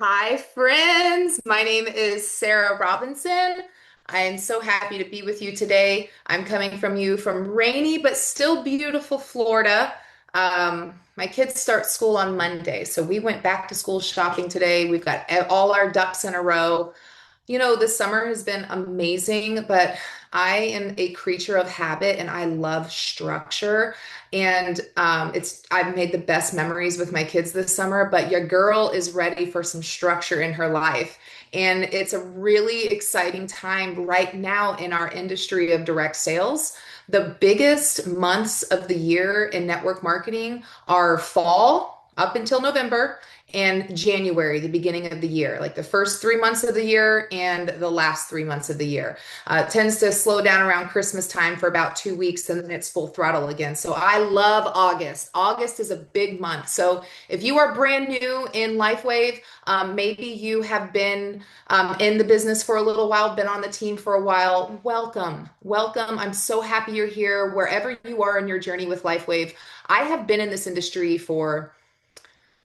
Hi, friends. My name is Sarah Robinson. I am so happy to be with you today. I'm coming from you from rainy but still beautiful Florida. My kids start school on Monday, so we went back to school shopping today. We've got all our ducks in a row. This summer has been amazing, but I am a creature of habit and I love structure. And I've made the best memories with my kids this summer, but your girl is ready for some structure in her life. And it's a really exciting time right now in our industry of direct sales. The biggest months of the year in network marketing are fall up until November and January, the beginning of the year, like the first 3 months of the year and the last 3 months of the year. It tends to slow down around Christmas time for about 2 weeks, and then it's full throttle again. So I love August. August is a big month. So if you are brand new in LifeWave, maybe you have been in the business for a little while, been on the team for a while, welcome. Welcome. I'm so happy you're here wherever you are in your journey with LifeWave. I have been in this industry for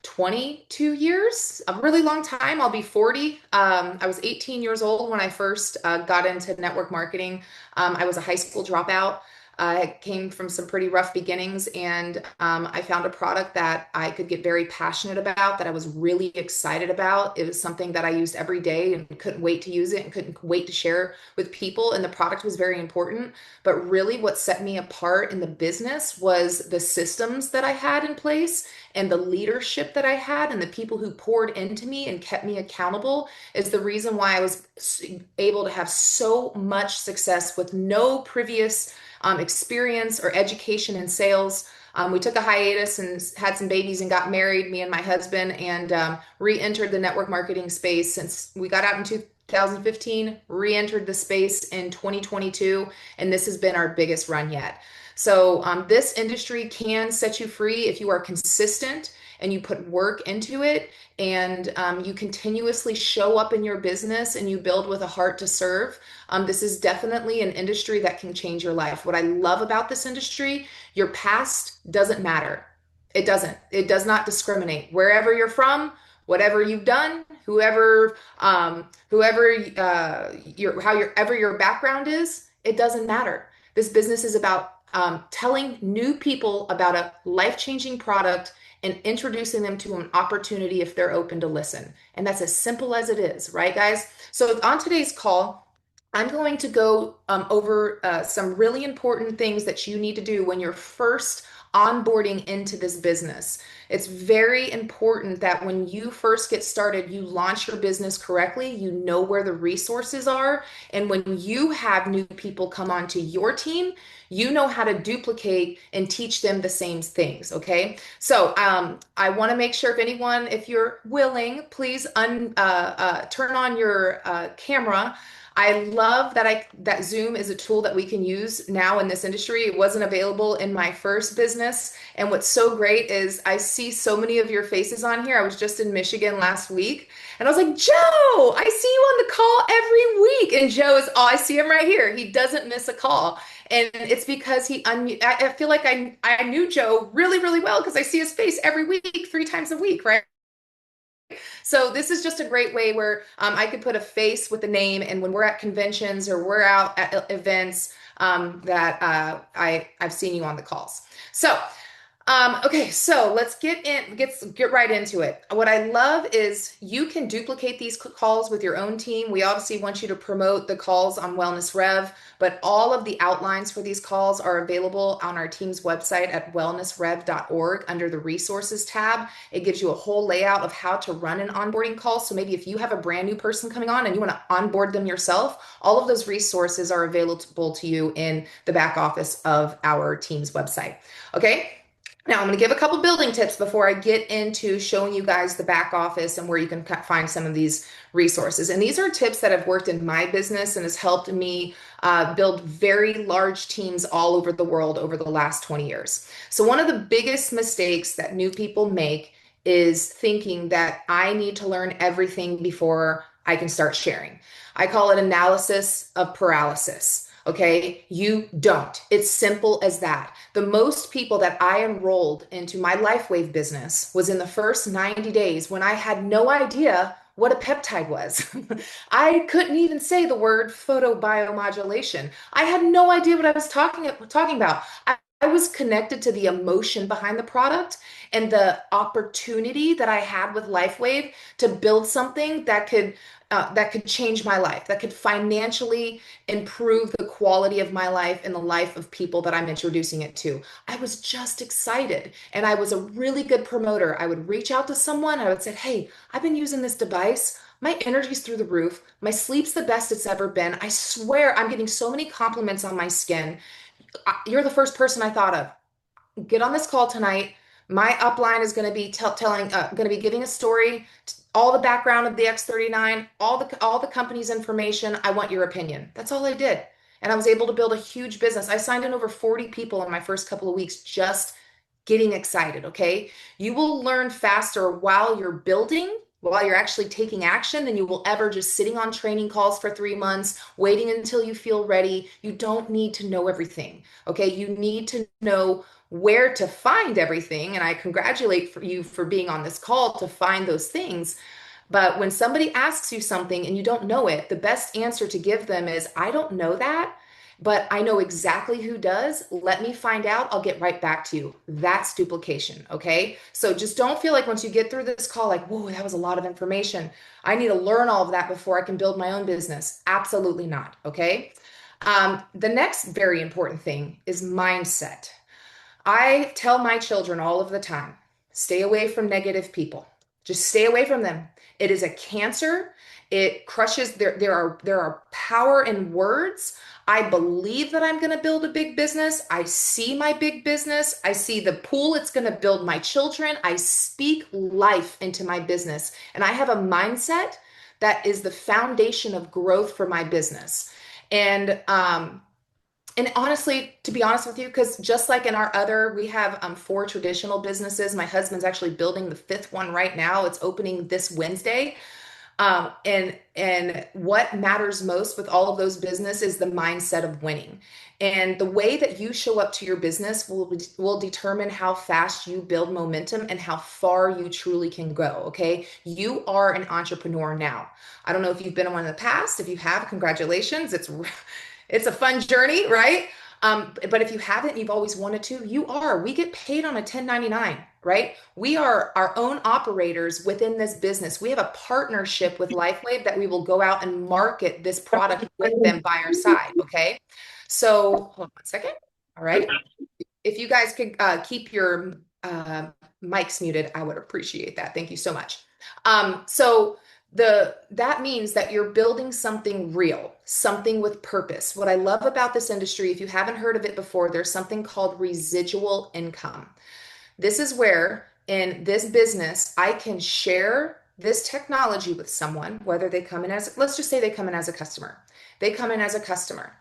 22 years, a really long time. I'll be 40. I was 18 years old when I first got into network marketing. I was a high school dropout. I came from some pretty rough beginnings, and I found a product that I could get very passionate about, that I was really excited about. It was something that I used every day and couldn't wait to use it and couldn't wait to share with people. And the product was very important. But really, what set me apart in the business was the systems that I had in place and the leadership that I had and the people who poured into me and kept me accountable is the reason why I was able to have so much success with no previous experience or education in sales. We took a hiatus and had some babies and got married, me and my husband, and re-entered the network marketing space since we got out in 2015, re-entered the space in 2022, and this has been our biggest run yet. So this industry can set you free if you are consistent and you put work into it, and you continuously show up in your business and you build with a heart to serve. This is definitely an industry that can change your life. What I love about this industry, your past doesn't matter. It doesn't. It does not discriminate. Wherever you're from, whatever you've done, however your background is, it doesn't matter. This business is about telling new people about a life-changing product and introducing them to an opportunity if they're open to listen. And that's as simple as it is, right, guys? So on today's call, I'm going to go over some really important things that you need to do when you're first onboarding into this business. It's very important that when you first get started, you launch your business correctly, you know where the resources are, and when you have new people come onto your team, you know how to duplicate and teach them the same things, okay? So I want to make sure if you're willing, please turn on your camera. I love that Zoom is a tool that we can use now in this industry. It wasn't available in my first business. And what's so great is I see so many of your faces on here. I was just in Michigan last week and I was like, Joe, I see you on the call every week. And Joe is, oh, I see him right here. He doesn't miss a call. And it's because I feel like I knew Joe really, really well because I see his face every week, 3 times a week, right? So this is just a great way where I could put a face with the name, and when we're at conventions or we're out at events, that I've seen you on the calls. So okay, so let's get right into it. What I love is you can duplicate these calls with your own team. We obviously want you to promote the calls on Wellness Rev, but all of the outlines for these calls are available on our team's website at wellnessrev.org under the resources tab. It gives you a whole layout of how to run an onboarding call. So maybe if you have a brand new person coming on and you want to onboard them yourself, all of those resources are available to you in the back office of our team's website. Okay. Now, I'm going to give a couple building tips before I get into showing you guys the back office and where you can find some of these resources. And these are tips that have worked in my business and has helped me build very large teams all over the world over the last 20 years. So one of the biggest mistakes that new people make is thinking that I need to learn everything before I can start sharing. I call it analysis of paralysis. Okay, you don't. It's simple as that. The most people that I enrolled into my LifeWave business was in the first 90 days when I had no idea what a peptide was. I couldn't even say the word photobiomodulation. I had no idea what I was talking about. I was connected to the emotion behind the product and the opportunity that I had with LifeWave to build something that could change my life, that could financially improve the quality of my life and the life of people that I'm introducing it to. I was just excited, and I was a really good promoter. I would reach out to someone, I would say, "Hey, I've been using this device. My energy's through the roof. My sleep's the best it's ever been. I swear I'm getting so many compliments on my skin. You're the first person I thought of. Get on this call tonight. My upline is going to be going to be giving a story, all the background of the X39, all the company's information. I want your opinion." That's all I did. And I was able to build a huge business. I signed in over 40 people in my first couple of weeks just getting excited, okay? You will learn faster while you're building, while you're actually taking action, than you will ever just sitting on training calls for 3 months, waiting until you feel ready. You don't need to know everything, okay? You need to know where to find everything. And I congratulate you for being on this call to find those things. But when somebody asks you something and you don't know it, the best answer to give them is, "I don't know that, but I know exactly who does. Let me find out. I'll get right back to you." That's duplication. Okay. So just don't feel like once you get through this call, like, "Whoa, that was a lot of information. I need to learn all of that before I can build my own business." Absolutely not. Okay. The next very important thing is mindset. I tell my children all of the time, stay away from negative people. Just stay away from them. It is a cancer. It crushes there are power in words. I believe that I'm going to build a big business. I see my big business. I see the pool it's going to build my children. I speak life into my business, and I have a mindset that is the foundation of growth for my business. And honestly, to be honest with you, because just like in our other, we have four traditional businesses. My husband's actually building the fifth one right now. It's opening this Wednesday. And what matters most with all of those businesses is the mindset of winning. And the way that you show up to your business will determine how fast you build momentum and how far you truly can go. Okay. You are an entrepreneur now. I don't know if you've been one in the past. If you have, congratulations. It's a fun journey, right? But if you haven't, you've always wanted to, you are. We get paid on a 1099, right? We are our own operators within this business. We have a partnership with LifeWave that we will go out and market this product with them by our side, okay? So hold on one second. All right. If you guys could keep your mics muted, I would appreciate that. Thank you so much. So that means that you're building something real, something with purpose. What I love about this industry, if you haven't heard of it before, there's something called residual income. This is where in this business, I can share this technology with someone, whether they come in as, let's just say they come in as a customer. They come in as a customer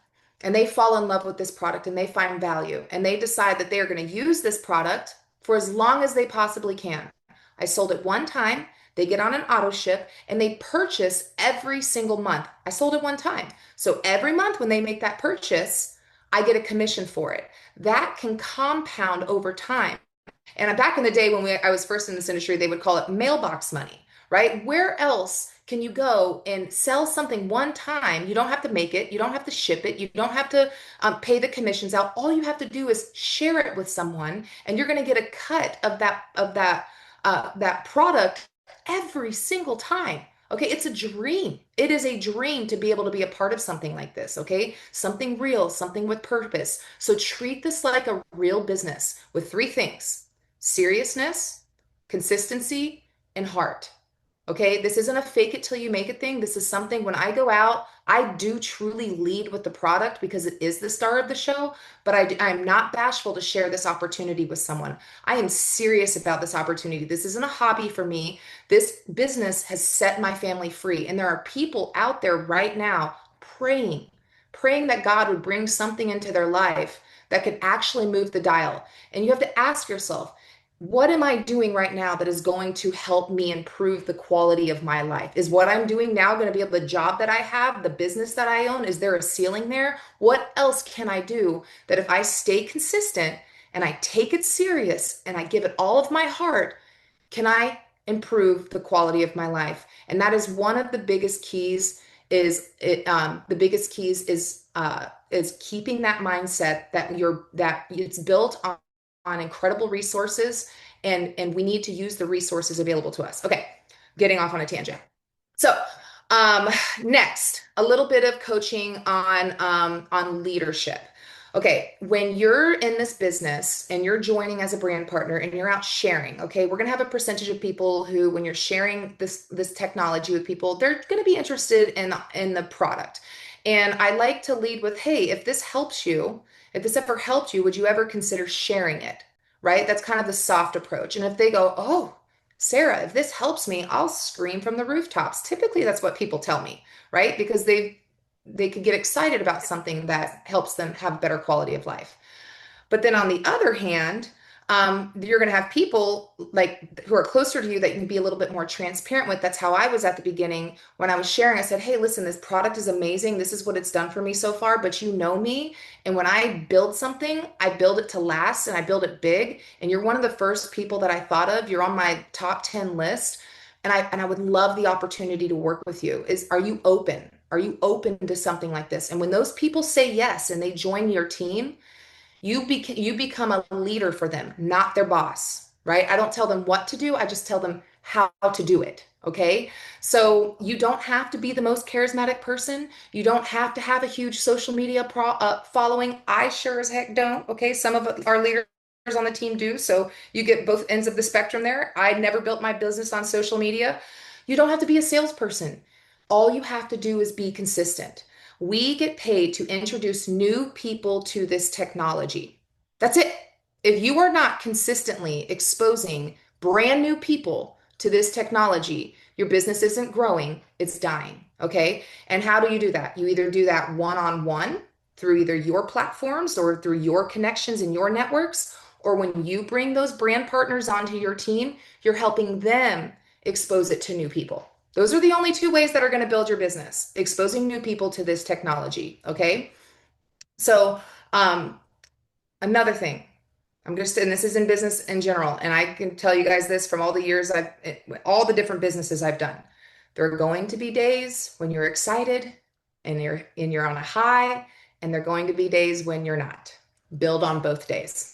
and they fall in love with this product and they find value and they decide that they are going to use this product for as long as they possibly can. I sold it one time. They get on an auto ship and they purchase every single month. I sold it one time. So every month when they make that purchase, I get a commission for it. That can compound over time. And back in the day when I was first in this industry, they would call it mailbox money, right? Where else can you go and sell something one time? You don't have to make it. You don't have to ship it. You don't have to pay the commissions out. All you have to do is share it with someone, and you're going to get a cut of that product every single time. Okay, it's a dream. It is a dream to be able to be a part of something like this, okay? Something real, something with purpose. So treat this like a real business with three things: seriousness, consistency, and heart. Okay, this isn't a fake it till you make it thing. This is something when I go out, I do truly lead with the product because it is the star of the show, but I'm not bashful to share this opportunity with someone. I am serious about this opportunity. This isn't a hobby for me. This business has set my family free. And there are people out there right now praying that God would bring something into their life that could actually move the dial. And you have to ask yourself, what am I doing right now that is going to help me improve the quality of my life? Is what I'm doing now going to be able the job that I have, the business that I own? Is there a ceiling there? What else can I do that if I stay consistent and I take it serious and I give it all of my heart, can I improve the quality of my life. And that is one of the biggest keys the biggest keys is keeping that mindset that it's built on incredible resources, and we need to use the resources available to us. Okay, getting off on a tangent. So, um, next, a little bit of coaching on leadership. Okay, when you're in this business and you're joining as a brand partner and you're out sharing, okay, we're gonna have a percentage of people who, when you're sharing this technology with people, they're gonna be interested in the product. And I like to lead with, hey, if this helps you, if this ever helped you, would you ever consider sharing it? Right? That's kind of the soft approach. And if they go, oh, Sarah, if this helps me, I'll scream from the rooftops. Typically, that's what people tell me, right? Because they could get excited about something that helps them have better quality of life. But then on the other hand, you're going to have people like who are closer to you that you can be a little bit more transparent with. That's how I was at the beginning when I was sharing. I said, hey, listen, this product is amazing. This is what it's done for me so far, but you know me. And when I build something, I build it to last and I build it big. And you're one of the first people that I thought of. You're on my top 10 list. And I would love the opportunity to work with you. Are you open? Are you open to something like this? And when those people say yes and they join your team, you become a leader for them, not their boss, right? I don't tell them what to do. I just tell them how to do it. Okay. So you don't have to be the most charismatic person. You don't have to have a huge social media following. I sure as heck don't. Okay. Some of our leaders on the team do. So you get both ends of the spectrum there. I never built my business on social media. You don't have to be a salesperson. All you have to do is be consistent. We get paid to introduce new people to this technology. That's it. If you are not consistently exposing brand new people to this technology, your business isn't growing, it's dying. Okay. And how do you do that? You either do that one on one through either your platforms or through your connections in your networks, or when you bring those brand partners onto your team, you're helping them expose it to new people. Those are the only two ways that are going to build your business, exposing new people to this technology. Okay. So, another thing, and this is in business in general, and I can tell you guys this from all the years all the different businesses I've done. There are going to be days when you're excited and you're on a high, and there are going to be days when you're not. Build on both days.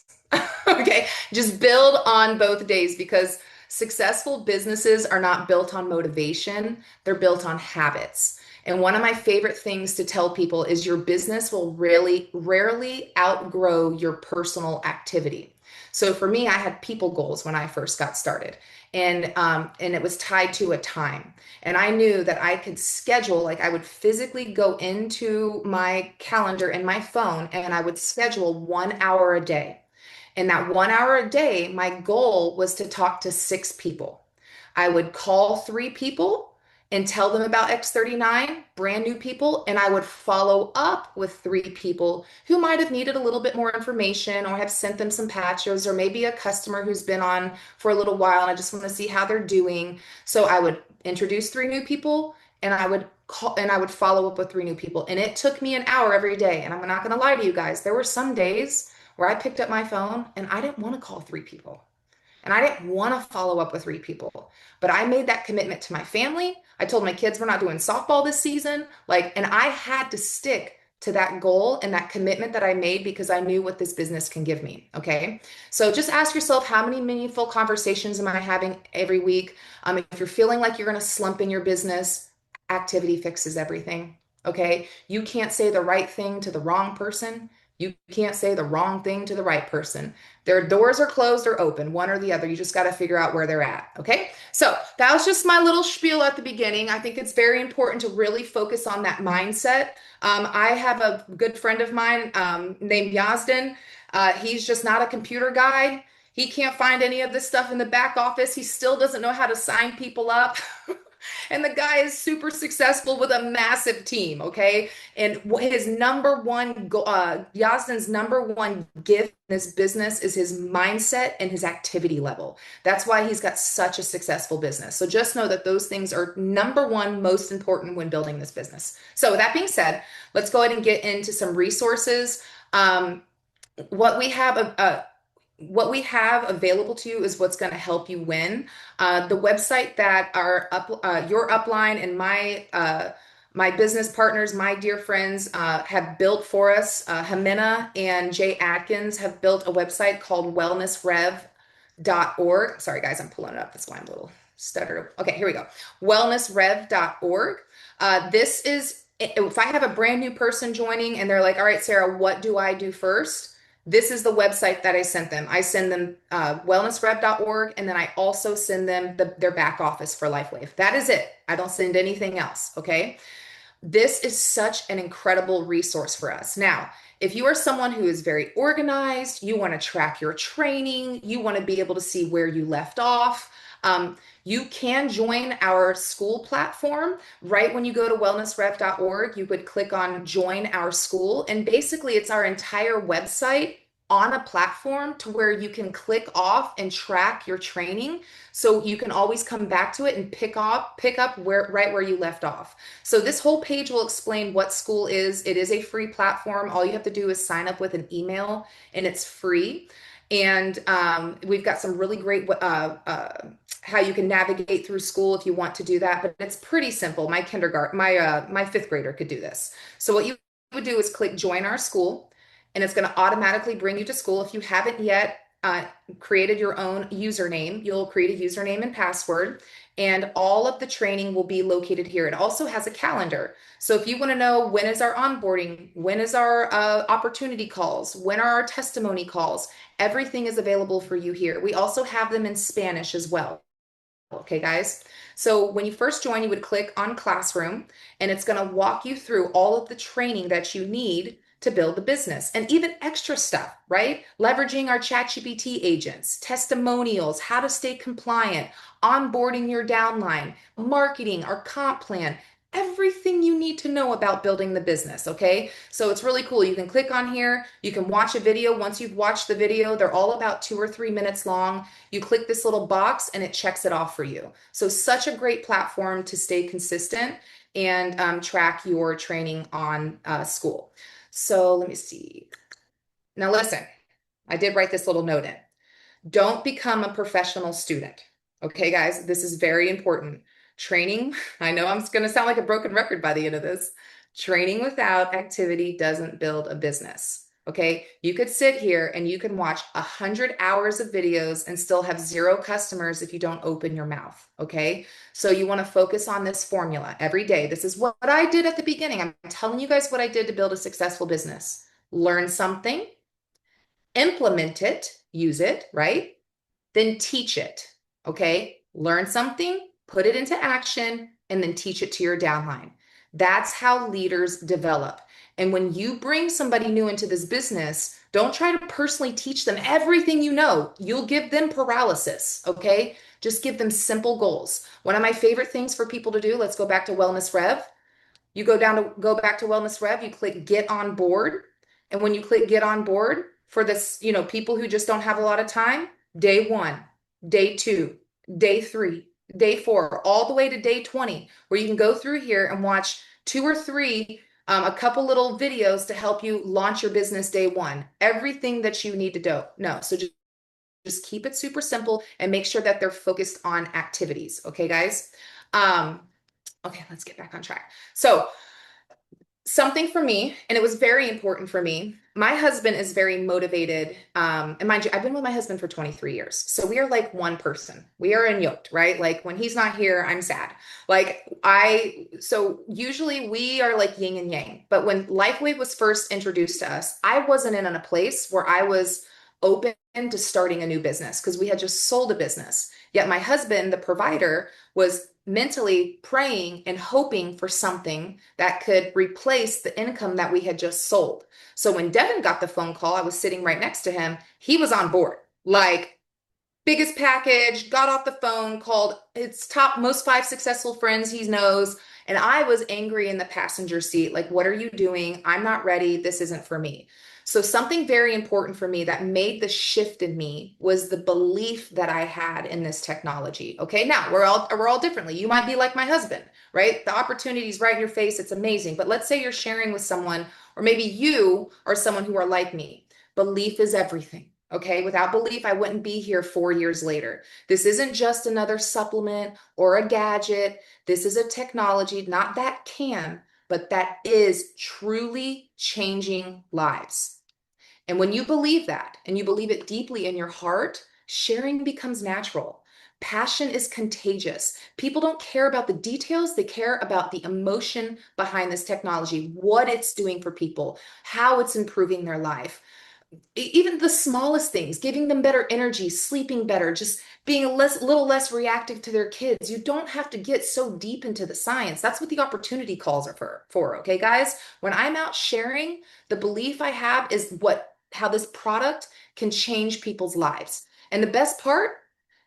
Okay, just build on both days because successful businesses are not built on motivation, they're built on habits. And one of my favorite things to tell people is your business will really rarely outgrow your personal activity. So for me, I had people goals when I first got started, and it was tied to a time. And I knew that I could schedule, like I would physically go into my calendar in my phone, and I would schedule 1 hour a day. And that 1 hour a day, my goal was to talk to 6 people. I would call 3 people and tell them about X39, brand new people, and I would follow up with 3 people who might have needed a little bit more information or have sent them some patches, or maybe a customer who's been on for a little while and I just want to see how they're doing. So I would introduce 3 new people and I would follow up with 3 new people. And it took me an hour every day. And I'm not going to lie to you guys, there were some days where I picked up my phone and I didn't want to call 3 people. And I didn't want to follow up with 3 people, but I made that commitment to my family. I told my kids we're not doing softball this season. And I had to stick to that goal and that commitment that I made because I knew what this business can give me. Okay. So just ask yourself, how many meaningful conversations am I having every week? If you're feeling like you're going to slump in your business, activity fixes everything. Okay. You can't say the right thing to the wrong person. You can't say the wrong thing to the right person. Their doors are closed or open, one or the other. You just got to figure out where they're at. Okay. So that was just my little spiel at the beginning. I think it's very important to really focus on that mindset. I have a good friend of mine named Yazdan. He's just not a computer guy. He can't find any of this stuff in the back office. He still doesn't know how to sign people up. And the guy is super successful with a massive team, okay? And his Yazdan's number one gift in this business is his mindset and his activity level. That's why he's got such a successful business. So just know that those things are number one most important when building this business. So with that being said, let's go ahead and get into some resources. What we have what we have available to you is what's going to help you win. The website that your upline and my business partners, my dear friends, have built for us, Jimena and Jay Atkins have built a website called wellnessrev.org. Sorry, guys, I'm pulling it up. That's why I'm a little stutter. Okay, here we go. Wellnessrev.org. This is, if I have a brand new person joining and they're like, all right, Sarah, what do I do first? This is the website that I sent them. I send them wellnessrev.org, and then I also send them their back office for LifeWave. That is it. I don't send anything else. Okay. This is such an incredible resource for us. Now, if you are someone who is very organized, you want to track your training, you want to be able to see where you left off, you can join our school platform. Right when you go to wellnessrev.org, you would click on join our school. And basically, it's our entire website on a platform to where you can click off and track your training, so you can always come back to it and pick up right where you left off. So this whole page will explain what school is. It is a free platform. All you have to do is sign up with an email, and it's free. And we've got some really great how you can navigate through school if you want to do that, but it's pretty simple. My fifth grader could do this. So what you would do is click join our school, and it's going to automatically bring you to school. If you haven't yet created your own username, you'll create a username and password, and all of the training will be located here. It also has a calendar. So if you want to know when is our onboarding, when is our opportunity calls, when are our testimony calls, everything is available for you here. We also have them in Spanish as well. Okay, guys. So when you first join, you would click on Classroom, and it's going to walk you through all of the training that you need to build the business, and even extra stuff, right? Leveraging our ChatGPT agents, testimonials, how to stay compliant, onboarding your downline, marketing, our comp plan, everything you need to know about building the business. Okay. So it's really cool. You can click on here. You can watch a video. Once you've watched the video, they're all about 2 or 3 minutes long. You click this little box and it checks it off for you. So such a great platform to stay consistent and track your training on school. So let me see. Now listen, I did write this little note in. Don't become a professional student. Okay, guys, this is very important. Training, I know I'm going to sound like a broken record by the end of this. Training without activity doesn't build a business. Okay, you could sit here and you can watch 100 hours of videos and still have 0 customers if you don't open your mouth. Okay, so you want to focus on this formula every day. This is what I did at the beginning. I'm telling you guys what I did to build a successful business. Learn something, implement it, use it, right? Then teach it. Okay, learn something, put it into action, and then teach it to your downline. That's how leaders develop. And when you bring somebody new into this business, don't try to personally teach them everything you know. You'll give them paralysis. Okay, just give them simple goals. One of my favorite things for people to do, let's go back to Wellness Rev. You go back to Wellness Rev, you click get on board. And when you click get on board for this, people who just don't have a lot of time, day 1, day 2, day 3, day 4, all the way to day 20, where you can go through here and watch 2 or 3, a couple little videos to help you launch your business day 1. Everything that you need to do. No, so just keep it super simple and make sure that they're focused on activities. Okay, guys? Okay, let's get back on track. So something for me, and it was very important for me. My husband is very motivated. And mind you, I've been with my husband for 23 years. So we are like one person. We are yoked, right? Like when he's not here, I'm sad. So usually we are like yin and yang. But when LifeWave was first introduced to us, I wasn't in a place where I was open to starting a new business because we had just sold a business. Yet my husband, the provider, was mentally praying and hoping for something that could replace the income that we had just sold. So when Devin got the phone call, I was sitting right next to him. He was on board, like biggest package, got off the phone, called his top most 5 successful friends he knows. And I was angry in the passenger seat. Like, what are you doing? I'm not ready. This isn't for me. So something very important for me that made the shift in me was the belief that I had in this technology. Okay, now we're all differently. You might be like my husband, right? The opportunity's right in your face. It's amazing. But let's say you're sharing with someone, or maybe you are someone who are like me. Belief is everything. Okay, without belief, I wouldn't be here 4 years later. This isn't just another supplement or a gadget. This is a technology, not that can, but that is truly changing lives. And when you believe that and you believe it deeply in your heart, sharing becomes natural. Passion is contagious. People don't care about the details, they care about the emotion behind this technology, what it's doing for people, how it's improving their life. Even the smallest things, giving them better energy, sleeping better, just being little less reactive to their kids. You don't have to get so deep into the science. That's what the opportunity calls are for, okay, guys? When I'm out sharing, the belief I have is how this product can change people's lives. And the best part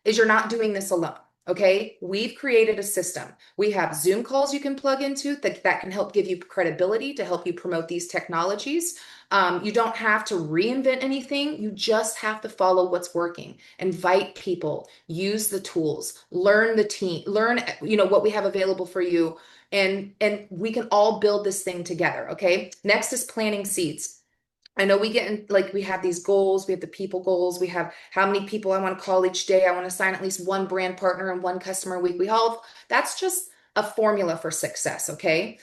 is you're not doing this alone. Okay, we've created a system. We have Zoom calls you can plug into that can help give you credibility to help you promote these technologies. You don't have to reinvent anything. You just have to follow what's working. Invite people, use the tools, learn the team, learn, what we have available for you. And we can all build this thing together. Okay. Next is planting seeds. I know we get in, like, we have these goals, we have the people goals, we have how many people I want to call each day. I want to sign at least one brand partner and one customer a week. That's just a formula for success. Okay.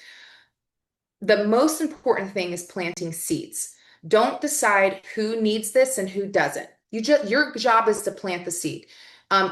The most important thing is planting seeds. Don't decide who needs this and who doesn't. Your job is to plant the seed.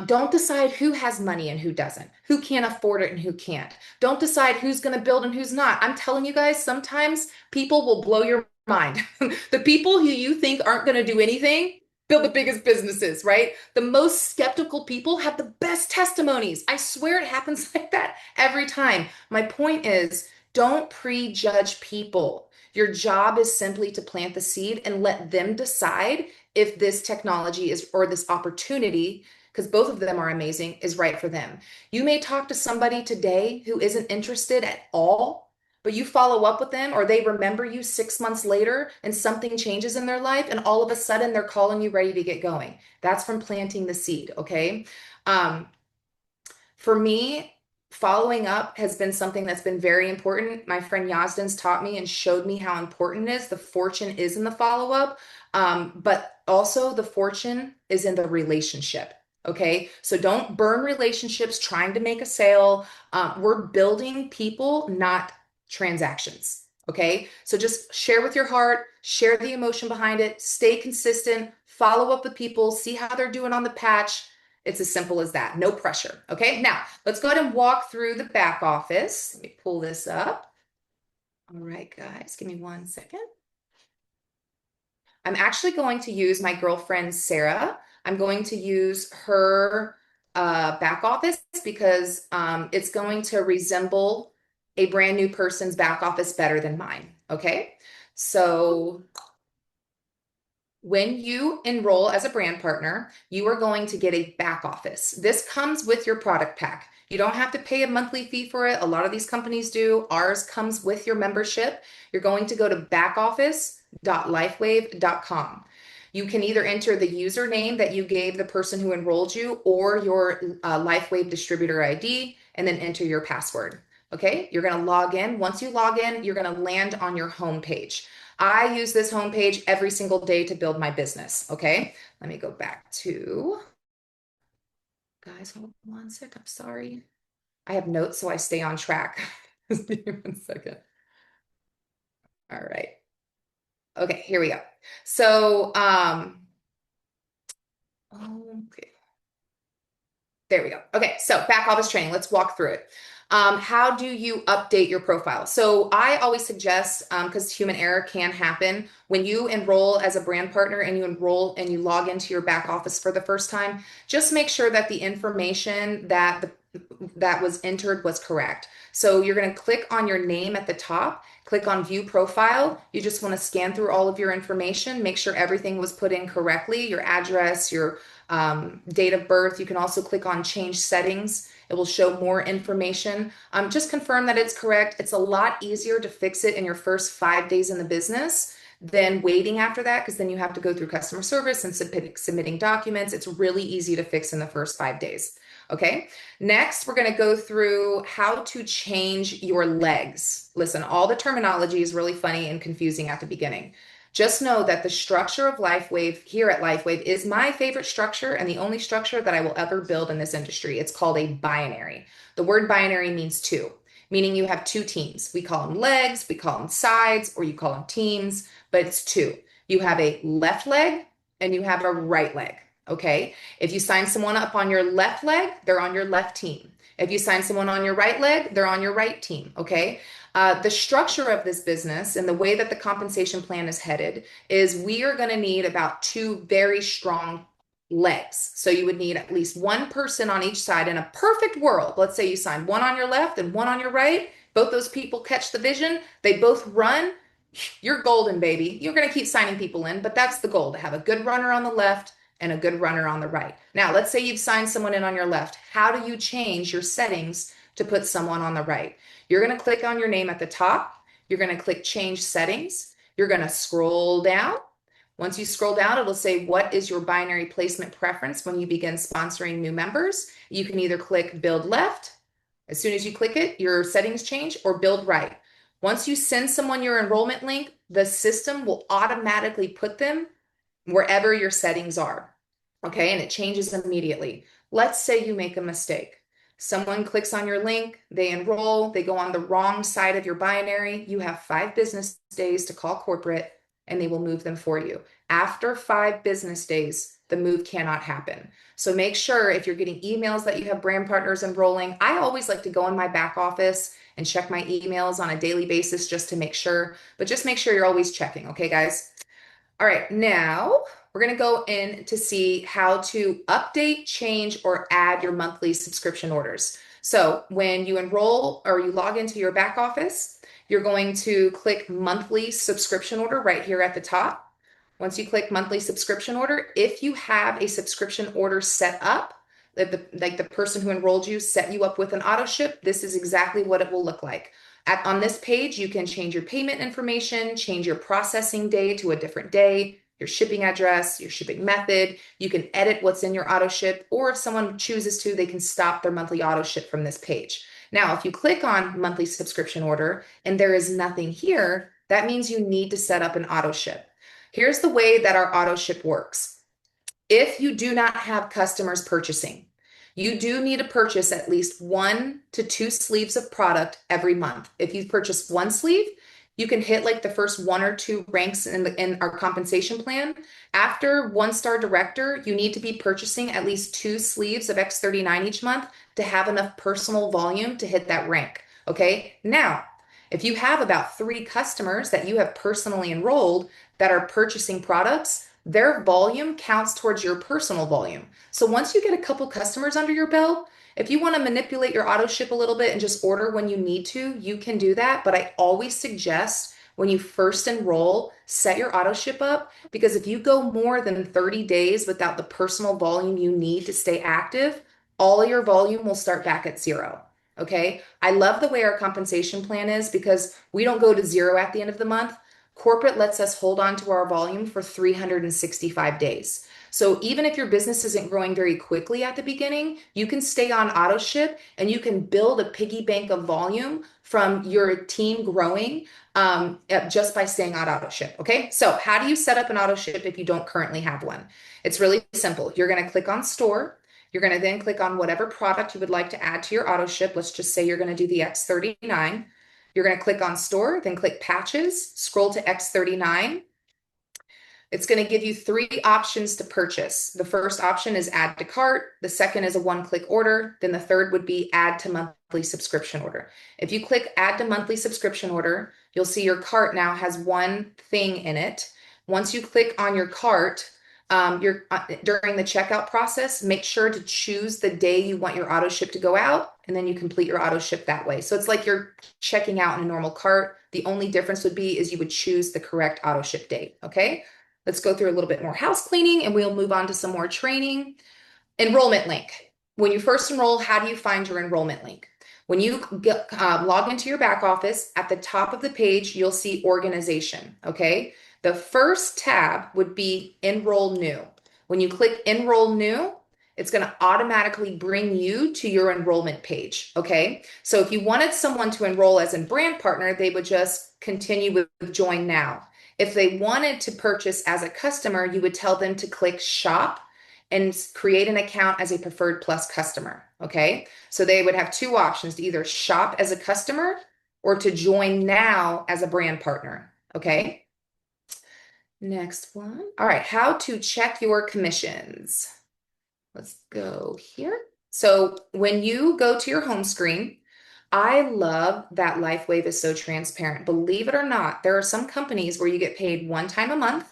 Don't decide who has money and who doesn't, who can't afford it and who can't. Don't decide who's going to build and who's not. I'm telling you guys, sometimes people will blow your mind. The people who you think aren't going to do anything build the biggest businesses, right? The most skeptical people have the best testimonies. I swear it happens like that every time. My point is, don't prejudge people. Your job is simply to plant the seed and let them decide if this technology is, or this opportunity, because both of them are amazing, is right for them. You may talk to somebody today who isn't interested at all, but you follow up with them or they remember you 6 months later and something changes in their life and all of a sudden they're calling you ready to get going. That's from planting the seed, okay? Um, for me, following up has been something that's been very important. My friend Yazdin's taught me and showed me how important it is. The fortune is in the follow up, but also the fortune is in the relationship. Okay, so don't burn relationships trying to make a sale. We're building people, not transactions. Okay, so just share with your heart, share the emotion behind it, stay consistent, follow up with people, see how they're doing on the patch. It's as simple as that. No pressure. Okay. Now let's go ahead and walk through the back office. Let me pull this up. All right, guys, give me 1 second. I'm actually going to use my girlfriend, Sarah. I'm going to use her back office because it's going to resemble a brand new person's back office better than mine. Okay. So when you enroll as a brand partner, you are going to get a back office. This comes with your product pack. You don't have to pay a monthly fee for it. A lot of these companies do. Ours comes with your membership. You're going to go to backoffice.lifewave.com. You can either enter the username that you gave the person who enrolled you or your LifeWave distributor ID and then enter your password. Okay, you're going to log in. Once you log in, you're going to land on your home page. I use this homepage every single day to build my business. Okay, let me go back to, guys, hold on 1 sec. I'm sorry. I have notes so I stay on track. Just give me 1 second. All right. Okay, here we go. So, okay. There we go. Okay, so back office training. Let's walk through it. How do you update your profile? So I always suggest, because human error can happen, when you enroll as a brand partner and you enroll and you log into your back office for the first time, just make sure that the information that was entered was correct. So you're going to click on your name at the top, click on view profile. You just want to scan through all of your information, make sure everything was put in correctly, your address, your date of birth. You can also click on change settings. It will show more information. Just confirm that it's correct. It's a lot easier to fix it in your first 5 days in the business than waiting after that, because then you have to go through customer service and submitting documents. It's really easy to fix in the first 5 days. Okay, next we're going to go through how to change your legs. Listen, all the terminology is really funny and confusing at the beginning. Just know that the structure of LifeWave here at LifeWave is my favorite structure and the only structure that I will ever build in this industry. It's called a binary. The word binary means two, meaning you have two teams. We call them legs, we call them sides, or you call them teams, but it's two. You have a left leg and you have a right leg. Okay. If you sign someone up on your left leg, they're on your left team. If you sign someone on your right leg, they're on your right team. Okay. The structure of this business and the way that the compensation plan is headed is we are going to need about two very strong legs. So you would need at least one person on each side in a perfect world. Let's say you sign one on your left and one on your right. Both those people catch the vision. They both run. You're golden, baby. You're going to keep signing people in, but that's the goal, to have a good runner on the left and a good runner on the right. Now, let's say you've signed someone in on your left. How do you change your settings to put someone on the right? You're going to click on your name at the top. You're going to click change settings. You're going to scroll down. Once you scroll down, it'll say, what is your binary placement preference when you begin sponsoring new members? You can either click build left. As soon as you click it, your settings change, or build right. Once you send someone your enrollment link, the system will automatically put them wherever your settings are. Okay, and it changes immediately. Let's say you make a mistake. Someone clicks on your link, they enroll, they go on the wrong side of your binary. You have 5 business days to call corporate and they will move them for you. After 5 business days, the move cannot happen. So make sure if you're getting emails that you have brand partners enrolling, I always like to go in my back office and check my emails on a daily basis just to make sure, but just make sure you're always checking. Okay, guys? All right, now we're going to go in to see how to update, change, or add your monthly subscription orders. So when you enroll or you log into your back office, you're going to click monthly subscription order right here at the top. Once you click monthly subscription order, if you have a subscription order set up, like the person who enrolled you set you up with an auto ship, this is exactly what it will look like. On this page, you can change your payment information, change your processing day to a different day, your shipping address, your shipping method. You can edit what's in your auto ship, or if someone chooses to, they can stop their monthly auto ship from this page. Now, if you click on monthly subscription order and there is nothing here, that means you need to set up an auto ship. Here's the way that our auto ship works. If you do not have customers purchasing, you do need to purchase at least 1 to 2 sleeves of product every month. If you purchase 1 sleeve, you can hit like the first 1 or 2 ranks in our compensation plan. After 1-star director, you need to be purchasing at least 2 sleeves of X39 each month to have enough personal volume to hit that rank. Okay, now, if you have about 3 customers that you have personally enrolled that are purchasing products, their volume counts towards your personal volume. So once you get a couple customers under your belt, if you want to manipulate your auto ship a little bit and just order when you need to, you can do that. But I always suggest when you first enroll, set your auto ship up, because if you go more than 30 days without the personal volume you need to stay active, all of your volume will start back at 0. Okay. I love the way our compensation plan is because we don't go to 0 at the end of the month. Corporate lets us hold on to our volume for 365 days. So even if your business isn't growing very quickly at the beginning, you can stay on auto ship and you can build a piggy bank of volume from your team growing just by staying on auto ship. Okay, so how do you set up an auto ship if you don't currently have one? It's really simple. You're going to click on store. You're going to then click on whatever product you would like to add to your auto ship. Let's just say you're going to do the X39. You're going to click on store, then click patches, scroll to X39. It's going to give you 3 options to purchase. The first option is add to cart. The second is a 1-click order. Then the third would be add to monthly subscription order. If you click add to monthly subscription order, you'll see your cart now has 1 thing in it. Once you click on your cart, during the checkout process, make sure to choose the day you want your auto ship to go out, and then you complete your auto ship that way. So it's like you're checking out in a normal cart. The only difference would be is you would choose the correct auto ship date. Okay, let's go through a little bit more house cleaning and we'll move on to some more training. Enrollment link. When you first enroll, how do you find your enrollment link? When you log into your back office, at the top of the page, you'll see organization. Okay. The first tab would be Enroll New. When you click Enroll New, it's going to automatically bring you to your enrollment page. Okay. So if you wanted someone to enroll as a brand partner, they would just continue with Join Now. If they wanted to purchase as a customer, you would tell them to click shop and create an account as a preferred plus customer. Okay. So they would have two options to either shop as a customer or to join now as a brand partner. Okay. Next one. All right. How to check your commissions. Let's go here. So when you go to your home screen, I love that LifeWave is so transparent. Believe it or not, there are some companies where you get paid one time a month.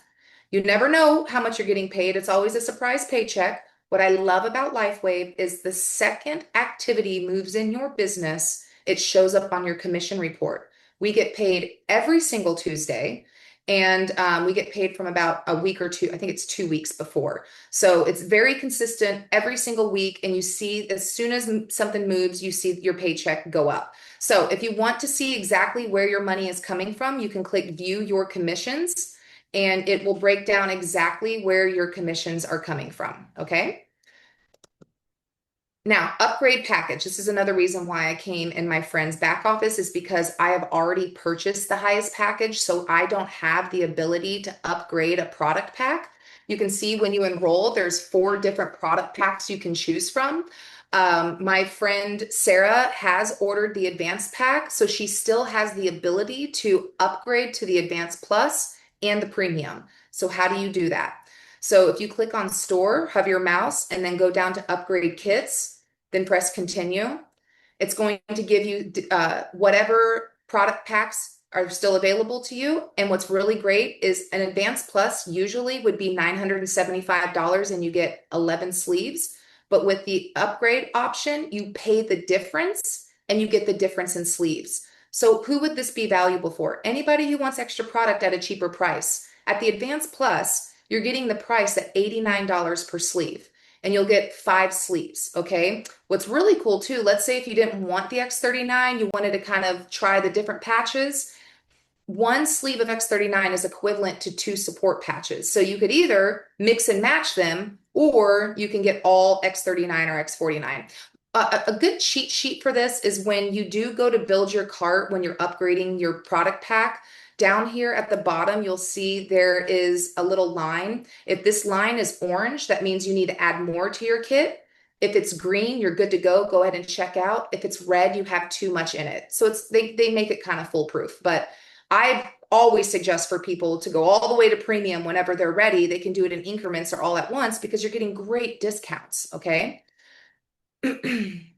You never know how much you're getting paid. It's always a surprise paycheck. What I love about LifeWave is the second activity moves in your business, it shows up on your commission report. We get paid every single Tuesday, and we get paid from about a week or two. I think it's 2 weeks before. So it's very consistent every single week. And you see, as soon as something moves, you see your paycheck go up. So if you want to see exactly where your money is coming from, you can click view your commissions and it will break down exactly where your commissions are coming from. Okay. Now, upgrade package. This is another reason why I came in my friend's back office is because I have already purchased the highest package, so I don't have the ability to upgrade a product pack. You can see when you enroll, there's 4 different product packs you can choose from. My friend Sarah has ordered the advanced pack, so she still has the ability to upgrade to the advanced plus and the premium. So how do you do that? So if you click on store, hover your mouse, and then go down to upgrade kits, then press continue. It's going to give you whatever product packs are still available to you. And what's really great is an advanced plus usually would be $975 and you get 11 sleeves. But with the upgrade option, you pay the difference and you get the difference in sleeves. So who would this be valuable for? Anybody who wants extra product at a cheaper price. At the advanced plus, you're getting the price at $89 per sleeve and you'll get 5 sleeves. Okay. What's really cool too, let's say if you didn't want the X39, you wanted to kind of try the different patches. 1 sleeve of X39 is equivalent to 2 support patches. So you could either mix and match them, or you can get all X39 or X49. A good cheat sheet for this is when you do go to build your cart, when you're upgrading your product pack, down here at the bottom, you'll see there is a little line. If this line is orange, that means you need to add more to your kit. If it's green, you're good to go. Go ahead and check out. If it's red, you have too much in it. So they make it kind of foolproof. But I always suggest for people to go all the way to premium whenever they're ready. They can do it in increments or all at once because you're getting great discounts. Okay.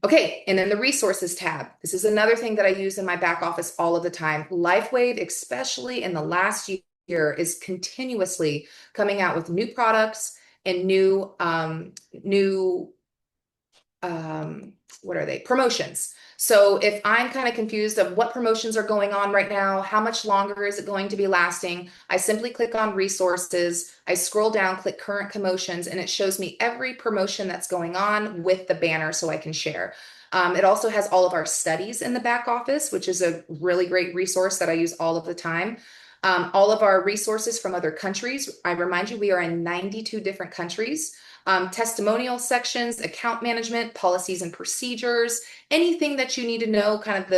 Okay, and then the resources tab. This is another thing that I use in my back office all of the time. LifeWave, especially in the last year, is continuously coming out with new products and new what are they? Promotions. So if I'm kind of confused of what promotions are going on right now, how much longer is it going to be lasting, I simply click on resources, I scroll down, click current promotions, and it shows me every promotion that's going on with the banner so I can share. It also has all of our studies in the back office, which is a really great resource that I use all of the time. All of our resources from other countries. I remind you, we are in 92 different countries. Testimonial sections, account management, policies and procedures, anything that you need to know, kind of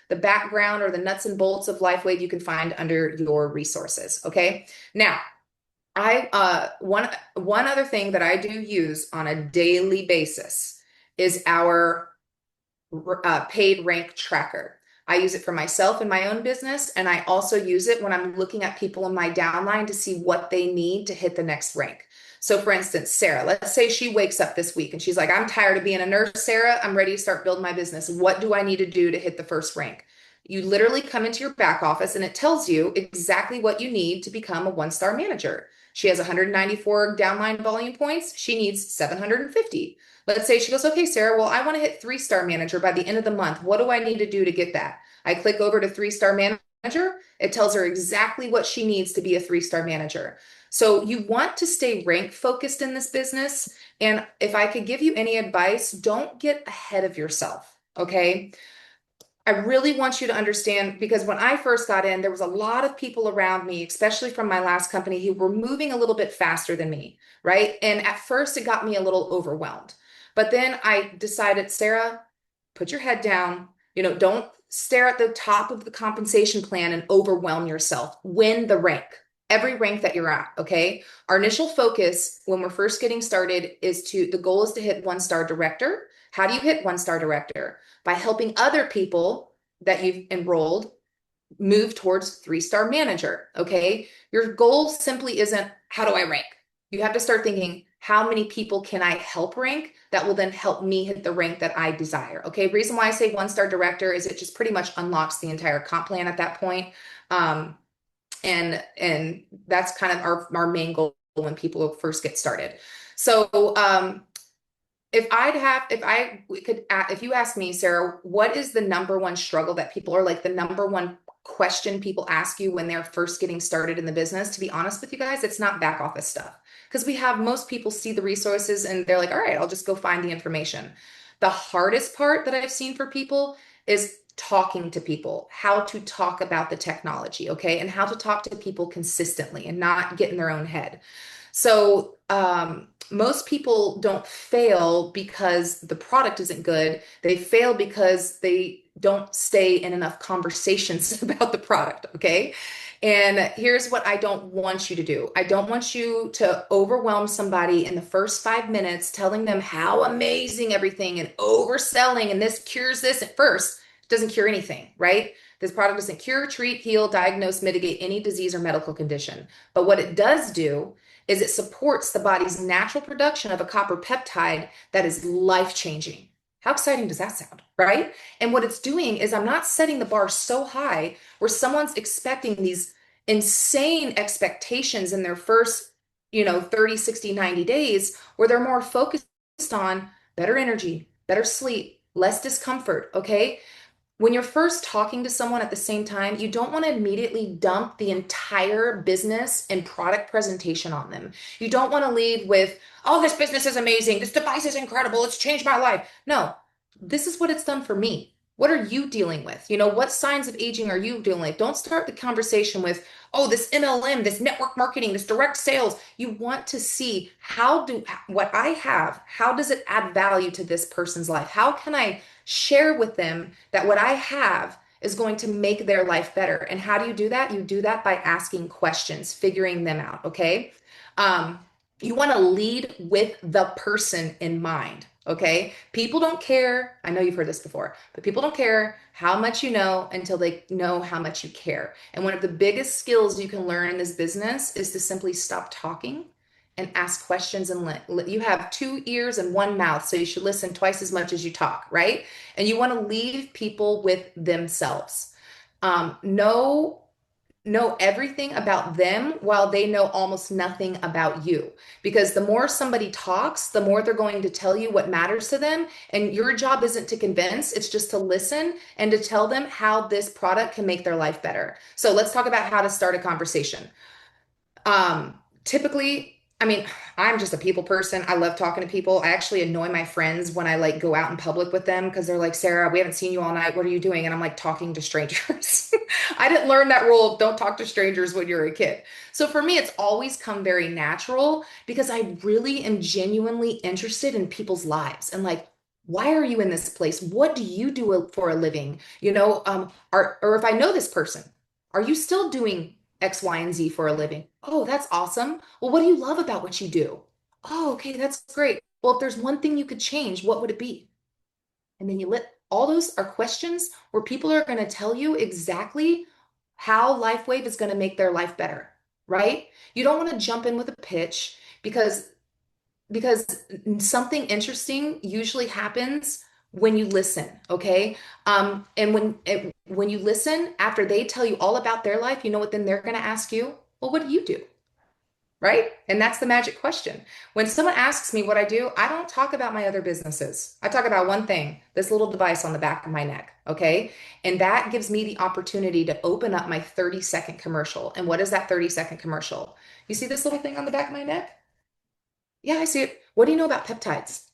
the background or the nuts and bolts of LifeWave, you can find under your resources. Okay. Now, one other thing that I do use on a daily basis is our paid rank tracker. I use it for myself in my own business, and I also use it when I'm looking at people in my downline to see what they need to hit the next rank. So for instance, Sarah, let's say she wakes up this week and she's like, I'm tired of being a nurse, Sarah. I'm ready to start building my business. What do I need to do to hit the first rank? You literally come into your back office and it tells you exactly what you need to become a 1-star manager. She has 194 downline volume points. She needs 750. Let's say she goes, okay, Sarah, well, I want to hit 3-star manager by the end of the month. What do I need to do to get that? I click over to 3-star manager. It tells her exactly what she needs to be a 3-star manager. So you want to stay rank focused in this business. And if I could give you any advice, don't get ahead of yourself. Okay. I really want you to understand, because when I first got in, there was a lot of people around me, especially from my last company, who were moving a little bit faster than me, right? And at first it got me a little overwhelmed. But then I decided, Sarah, put your head down, don't stare at the top of the compensation plan and overwhelm yourself. Win the rank. every rank that you're at, okay? Our initial focus when we're first getting started the goal is to hit one-star director. How do you hit one-star director? By helping other people that you've enrolled move towards three-star manager, okay? Your goal simply isn't how do I rank? You have to start thinking, how many people can I help rank that will then help me hit the rank that I desire? Okay, reason why I say one-star director is it just pretty much unlocks the entire comp plan at that point. Um, and that's kind of our main goal when people first get started. So if you ask me, Sarah, what is the number one struggle that people are like the number one question people ask you when they're first getting started in the business? To be honest with you guys, it's not back office stuff. Because most people see the resources and they're like, all right, I'll just go find the information. The hardest part that I've seen for people is talking to people, how to talk about the technology, okay, and how to talk to people consistently and not get in their own head. So, most people don't fail because the product isn't good. They fail because they don't stay in enough conversations about the product, okay? And here's what I don't want you to do. I don't want you to overwhelm somebody in the first 5 minutes, telling them how amazing everything and overselling and this cures this at first. It doesn't cure anything, right? This product doesn't cure, treat, heal, diagnose, mitigate any disease or medical condition. But what it does do is it supports the body's natural production of a copper peptide that is life-changing. How exciting does that sound, right? And what it's doing is I'm not setting the bar so high where someone's expecting these insane expectations in their first, 30, 60, 90 days, where they're more focused on better energy, better sleep, less discomfort, okay? When you're first talking to someone at the same time, you don't want to immediately dump the entire business and product presentation on them. You don't want to lead with, oh, this business is amazing. This device is incredible. It's changed my life. No, this is what it's done for me. What are you dealing with? What signs of aging are you dealing with? Don't start the conversation with, oh, this MLM, this network marketing, this direct sales. You want to see what I have, how does it add value to this person's life? How can I share with them that what I have is going to make their life better? And how do you do that? You do that by asking questions, figuring them out, okay? Um, you want to lead with the person in mind, okay? People don't care. I know you've heard this before, but people don't care how much you know until they know how much you care. And one of the biggest skills you can learn in this business is to simply stop talking and ask questions. And you have two ears and one mouth, so you should listen twice as much as you talk, right? And you want to leave people with themselves. Know everything about them while they know almost nothing about you. Because the more somebody talks, the more they're going to tell you what matters to them. And your job isn't to convince, it's just to listen and to tell them how this product can make their life better. So let's talk about how to start a conversation. Typically, I mean, I'm just a people person. I love talking to people. I actually annoy my friends when I like go out in public with them because they're like, Sarah, we haven't seen you all night. What are you doing? And I'm like talking to strangers. I didn't learn that rule of don't talk to strangers when you're a kid. So for me, it's always come very natural because I really am genuinely interested in people's lives and like, why are you in this place? What do you do for a living? Or if I know this person, are you still doing X, Y, and Z for a living? Oh, that's awesome. Well, what do you love about what you do? Oh, okay, that's great. Well, if there's one thing you could change, what would it be? And then all those are questions where people are going to tell you exactly how LifeWave is going to make their life better, right? You don't want to jump in with a pitch because something interesting usually happens when you listen, okay? And when you listen, after they tell you all about their life, you know what then they're going to ask you? Well, what do you do? Right? And that's the magic question. When someone asks me what I do, I don't talk about my other businesses. I talk about one thing, this little device on the back of my neck, okay? And that gives me the opportunity to open up my 30-second commercial. And what is that 30-second commercial? You see this little thing on the back of my neck? Yeah, I see it. What do you know about peptides?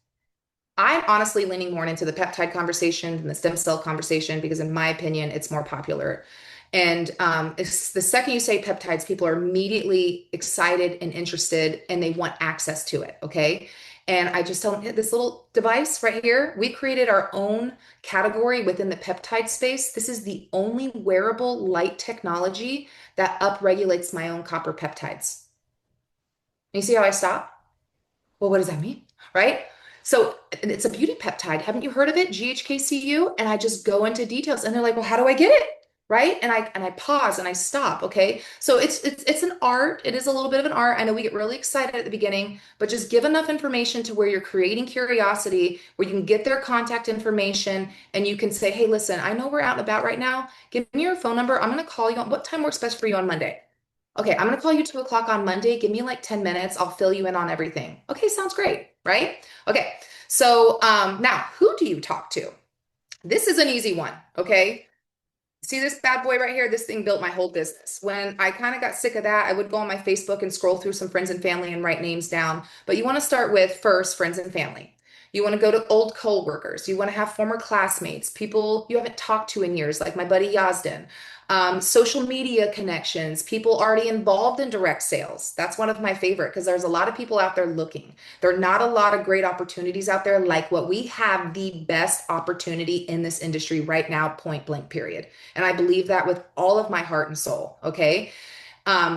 I'm honestly leaning more into the peptide conversation than the stem cell conversation because, in my opinion, it's more popular. And it's the second you say peptides, people are immediately excited and interested and they want access to it. Okay. And I just tell them, this little device right here, we created our own category within the peptide space. This is the only wearable light technology that upregulates my own copper peptides. You see how I stop? Well, what does that mean? Right? So it's a beauty peptide. Haven't you heard of it? GHKCU. And I just go into details and they're like, well, how do I get it? Right. And I pause and I stop. Okay. So it's an art. It is a little bit of an art. I know we get really excited at the beginning, but just give enough information to where you're creating curiosity, where you can get their contact information and you can say, hey, listen, I know we're out and about right now. Give me your phone number. I'm going to call you on what time works best for you on Monday. Okay, I'm gonna call you 2 o'clock on Monday. Give me like 10 minutes. I'll fill you in on everything. Okay, sounds great, right? Okay, so now who do you talk to? This is an easy one, okay? See this bad boy right here? This thing built my whole business. When I kind of got sick of that, I would go on my Facebook and scroll through some friends and family and write names down. But you want to start with first friends and family. You want to go to old coworkers. You want to have former classmates, people you haven't talked to in years, like my buddy Yazden. Social media connections, people already involved in direct sales. That's one of my favorite because there's a lot of people out there looking. There are not a lot of great opportunities out there like what we have the best opportunity in this industry right now, point blank, period. And I believe that with all of my heart and soul. Okay.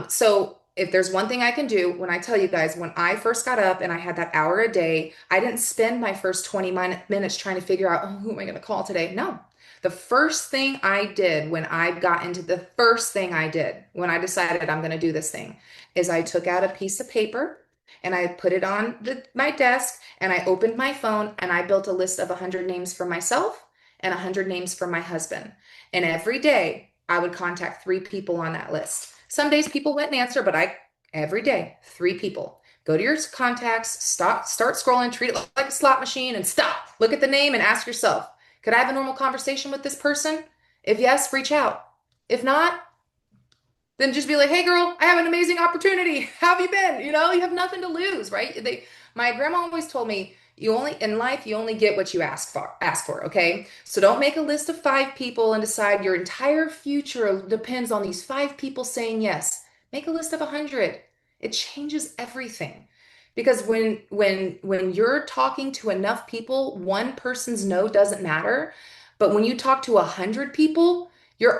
So if there's one thing I can do, when I tell you guys, when I first got up and I had that hour a day, I didn't spend my first 20 minutes trying to figure out, oh, who am I going to call today? No. The first thing I did when I got into the first thing I did when I decided I'm going to do this thing is I took out a piece of paper and I put it on my desk and I opened my phone and I built a list of 100 names for myself and 100 names for my husband. And every day I would contact three people on that list. Some days people wouldn't answer, but every day, three people. Go to your contacts, start scrolling, treat it like a slot machine, and stop. Look at the name and ask yourself, could I have a normal conversation with this person? If yes, reach out. If not, then just be like, hey girl, I have an amazing opportunity. How have you been? You have nothing to lose, right? My grandma always told me, you only in life, you only get what you ask for, okay? So don't make a list of 5 people and decide your entire future depends on these 5 people saying yes. Make a list of 100. It changes everything. Because when you're talking to enough people, one person's no doesn't matter. But when you talk to 100 people, you're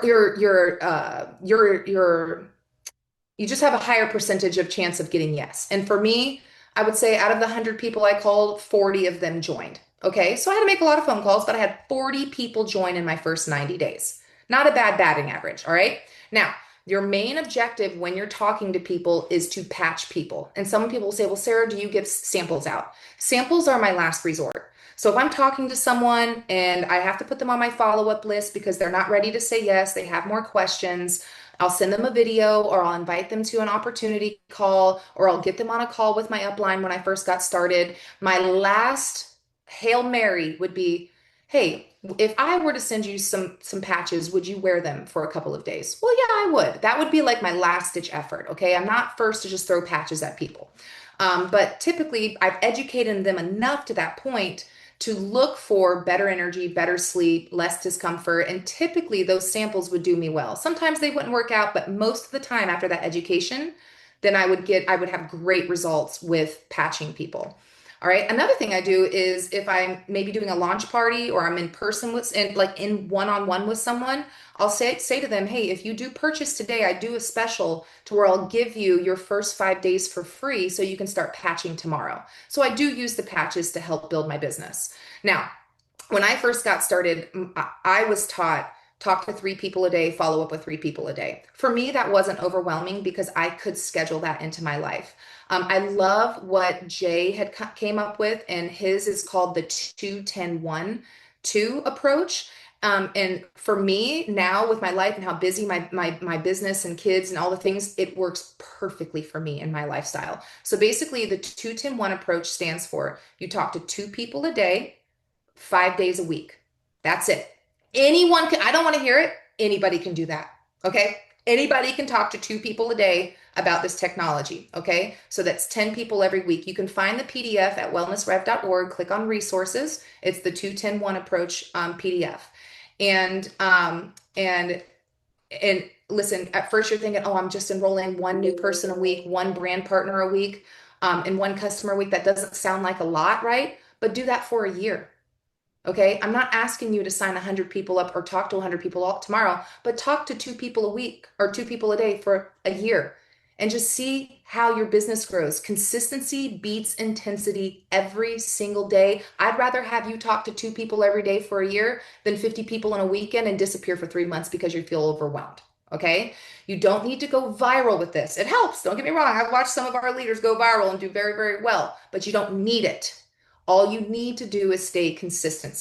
you just have a higher percentage of chance of getting yes. And for me, I would say out of the 100 people I called, 40 of them joined. Okay, so I had to make a lot of phone calls, but I had 40 people join in my first 90 days. Not a bad batting average, all right? Now, your main objective when you're talking to people is to patch people. And some people will say, well, Sarah, do you give samples out? Samples are my last resort. So if I'm talking to someone and I have to put them on my follow-up list because they're not ready to say yes, they have more questions, I'll send them a video or I'll invite them to an opportunity call or I'll get them on a call with my upline when I first got started. My last Hail Mary would be, hey, if I were to send you some patches, would you wear them for a couple of days? Well, yeah, I would. That would be like my last ditch effort. Okay. I'm not first to just throw patches at people. But typically I've educated them enough to that point to look for better energy, better sleep, less discomfort. And typically those samples would do me well. Sometimes they wouldn't work out, but most of the time after that education, then I would have great results with patching people. All right. Another thing I do is if I'm maybe doing a launch party or I'm in person with and like in one-on-one with someone, I'll say to them, hey, if you do purchase today, I do a special to where I'll give you your first 5 days for free so you can start patching tomorrow. So I do use the patches to help build my business. Now, when I first got started, I was taught talk to 3 people a day, follow up with 3 people a day. For me, that wasn't overwhelming because I could schedule that into my life. I love what Jay had came up with, and his is called the 2-10-1-2 approach. And for me now with my life and how busy my business and kids and all the things, it works perfectly for me in my lifestyle. So basically the 2-10-1 approach stands for you talk to 2 people a day 5 days a week. That's it. Anyone can, I don't want to hear it. Anybody can do that. Okay. Anybody can talk to 2 people a day about this technology. Okay. So that's 10 people every week. You can find the PDF at wellnessrev.org. Click on resources. It's the 2-10-1 approach PDF. And listen, at first you're thinking, oh, I'm just enrolling one new person a week, one brand partner a week. in one customer week. That doesn't sound like a lot, right? But do that for a year. Okay, I'm not asking you to sign 100 people up or talk to 100 people tomorrow, but talk to two people a week or two people a day for a year and just see how your business grows. Consistency beats intensity every single day. I'd rather have you talk to two people every day for a year than 50 people in a weekend and disappear for 3 months because you feel overwhelmed. Okay, you don't need to go viral with this. It helps, don't get me wrong. I've watched some of our leaders go viral and do very, very well, but you don't need it. All you need to do is stay consistent.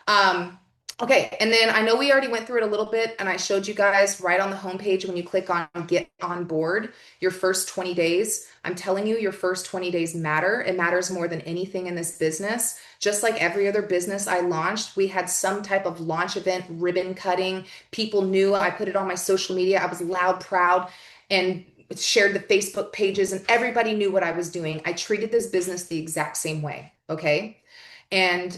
Um, okay, and then I know we already went through it a little bit, and I showed you guys right on the homepage when you click on Get on Board, your first 20 days. I'm telling you, your first 20 days matter. It matters more than anything in this business. Just like every other business I launched, we had some type of launch event, ribbon cutting. People knew. I put it on my social media. I was loud, proud, and shared the Facebook pages, and everybody knew what I was doing. I treated this business the exact same way. Okay. And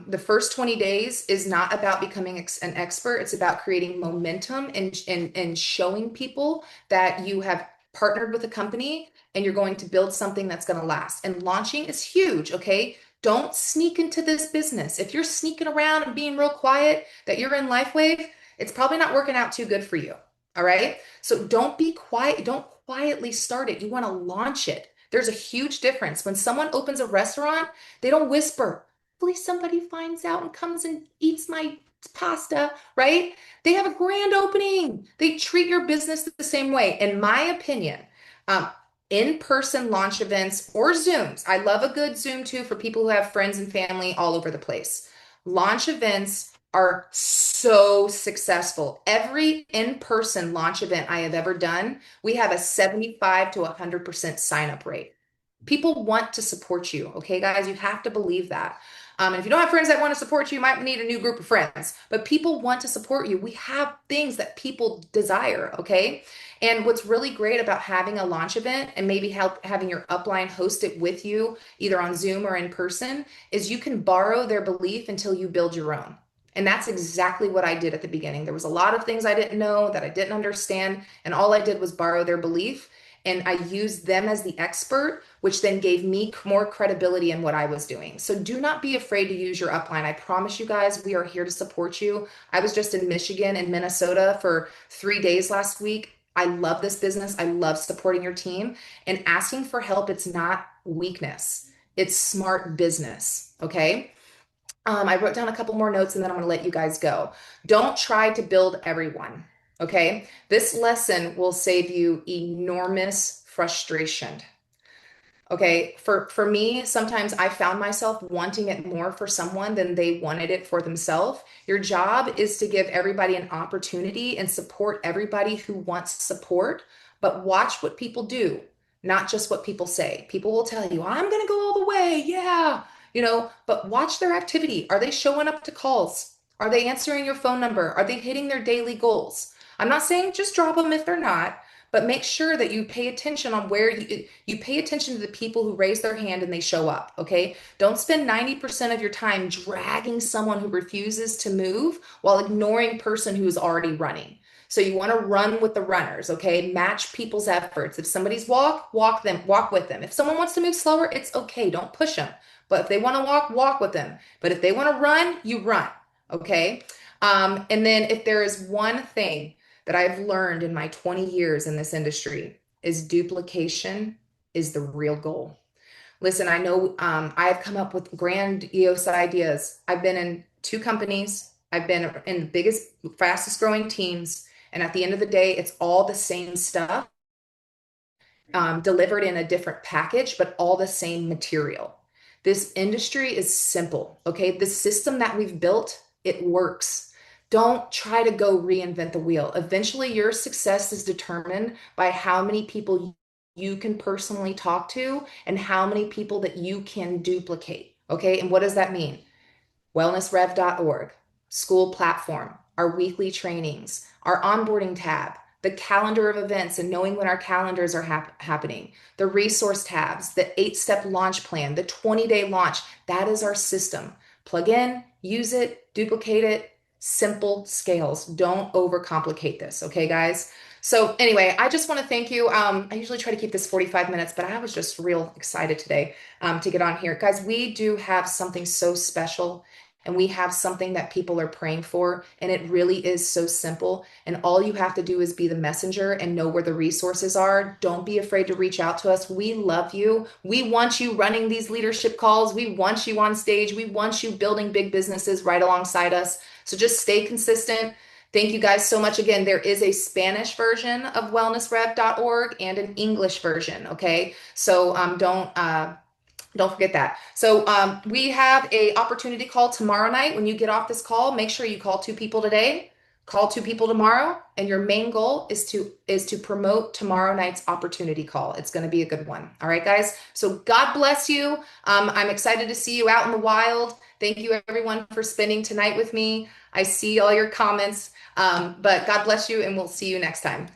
the first 20 days is not about becoming an expert. It's about creating momentum and showing people that you have partnered with a company and you're going to build something that's going to last. And launching is huge. Okay. Don't sneak into this business. If you're sneaking around and being real quiet, that you're in LifeWave, it's probably not working out too good for you. All right. So don't be quiet. Don't quietly start it. You want to launch it. There's a huge difference. When someone opens a restaurant, they don't whisper. Hopefully somebody finds out and comes and eats my pasta, right? They have a grand opening. They treat your business the same way. In my opinion, um, in-person launch events or Zooms. I love a good Zoom too for people who have friends and family all over the place. Launch events are so successful. Every in-person launch event I have ever done, we have a 75 to 100% sign up rate. People want to support you. Okay, guys, you have to believe that. And if you don't have friends that want to support you, you might need a new group of friends. But people want to support you. We have things that people desire. Okay. And what's really great about having a launch event and maybe having your upline host it with you, either on Zoom or in person, is you can borrow their belief until you build your own. And that's exactly what I did at the beginning. There was a lot of things I didn't know that I didn't understand. And all I did was borrow their belief. And I used them as the expert, which then gave me more credibility in what I was doing. So do not be afraid to use your upline. I promise you guys, we are here to support you. I was just in Michigan and Minnesota for 3 days last week. I love this business. I love supporting your team, and asking for help. It's not weakness. It's smart business. Okay. I wrote down a couple more notes and then I'm going to let you guys go. Don't try to build everyone. Okay. This lesson will save you enormous frustration. Okay, for me, sometimes I found myself wanting it more for someone than they wanted it for themselves. Your job is to give everybody an opportunity and support everybody who wants support, but watch what people do, not just what people say. People will tell you, I'm going to go all the way. Yeah, but watch their activity. Are they showing up to calls? Are they answering your phone number? Are they hitting their daily goals? I'm not saying just drop them if they're not, but make sure that you pay attention on where you pay attention to the people who raise their hand and they show up. Okay, don't spend 90% of your time dragging someone who refuses to move while ignoring person who's already running. So you want to run with the runners. Okay, match people's efforts. If somebody's walk with them. If someone wants to move slower, it's okay, don't push them. But if they want to walk with them. But if they want to run, you run. Okay. And then if there is one thing that I've learned in my 20 years in this industry, is duplication is the real goal. Listen, I know I've come up with grandiose ideas. I've been in two companies. I've been in the biggest, fastest growing teams. And at the end of the day, it's all the same stuff, delivered in a different package, but all the same material. This industry is simple. Okay. The system that we've built, it works. Don't try to go reinvent the wheel. Eventually, your success is determined by how many people you can personally talk to and how many people that you can duplicate. Okay. And what does that mean? wellnessrev.org, school platform, our weekly trainings, our onboarding tab, the calendar of events and knowing when our calendars are happening, the resource tabs, the 8-step launch plan, the 20-day launch. That is our system. Plug in, use it, duplicate it, simple scales. Don't overcomplicate this. Okay, guys? So anyway, I just want to thank you. I usually try to keep this 45 minutes, but I was just real excited today to get on here. Guys, we do have something so special and we have something that people are praying for, and it really is so simple. And all you have to do is be the messenger and know where the resources are. Don't be afraid to reach out to us. We love you. We want you running these leadership calls. We want you on stage. We want you building big businesses right alongside us. So just stay consistent. Thank you guys so much. Again, there is a Spanish version of wellnessrev.org and an English version. Okay. So don't forget that. So we have a opportunity call tomorrow night. When you get off this call, make sure you call two people today, call two people tomorrow, and your main goal is to promote tomorrow night's opportunity call. It's going to be a good one. All right, guys. So God bless you. I'm excited to see you out in the wild. Thank you everyone for spending tonight with me. I see all your comments, but God bless you, and we'll see you next time.